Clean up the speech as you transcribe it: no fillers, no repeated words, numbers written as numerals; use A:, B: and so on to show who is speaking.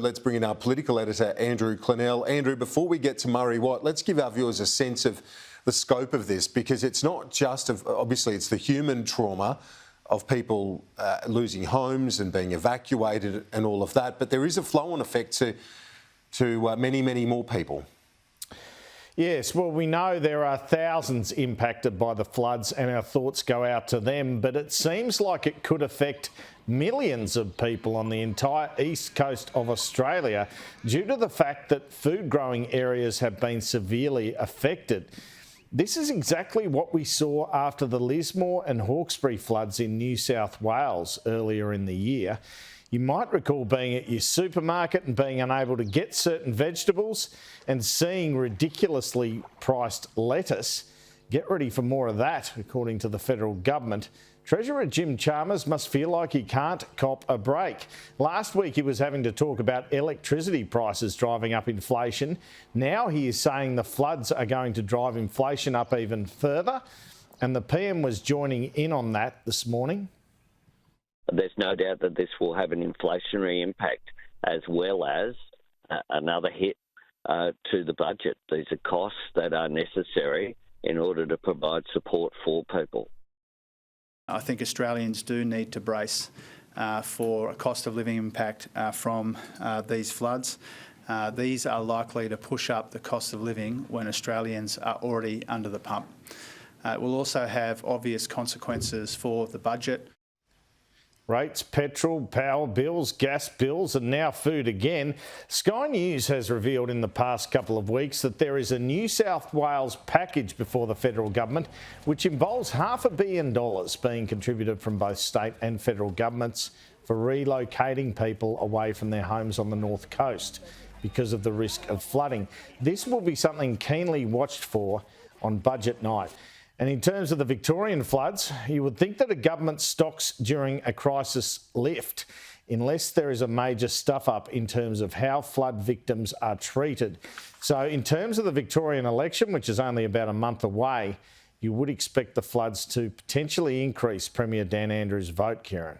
A: Let's bring in our political editor, Andrew Clennell. Andrew, before we get to Murray Watt, let's give our viewers a sense of the scope of this, because it's not just obviously it's the human trauma of people losing homes and being evacuated and all of that, but there is a flow-on effect to many, many more people.
B: Yes, well, we know there are thousands impacted by the floods and our thoughts go out to them, but it seems like it could affect millions of people on the entire east coast of Australia due to the fact that food growing areas have been severely affected. This is exactly what we saw after the Lismore and Hawkesbury floods in New South Wales earlier in the year. You might recall being at your supermarket and being unable to get certain vegetables and seeing ridiculously priced lettuce. Get ready for more of that, according to the federal government. Treasurer Jim Chalmers must feel like he can't cop a break. Last week he was having to talk about electricity prices driving up inflation. Now he is saying the floods are going to drive inflation up even further. And the PM was joining in on that this morning.
C: There's no doubt that this will have an inflationary impact as well as another hit to the budget. These are costs that are necessary in order to provide support for people.
D: I think Australians do need to brace for a cost of living impact from these floods. These are likely to push up the cost of living when Australians are already under the pump. It will also have obvious consequences for the budget.
B: Rates, petrol, power bills, gas bills and now food again. Sky News has revealed in the past couple of weeks that there is a New South Wales package before the federal government which involves $500 million being contributed from both state and federal governments for relocating people away from their homes on the north coast because of the risk of flooding. This will be something keenly watched for on budget night. And in terms of the Victorian floods, you would think that a government stocks during a crisis lift unless there is a major stuff-up in terms of how flood victims are treated. So in terms of the Victorian election, which is only about a month away, you would expect the floods to potentially increase Premier Dan Andrews' vote, Kieran.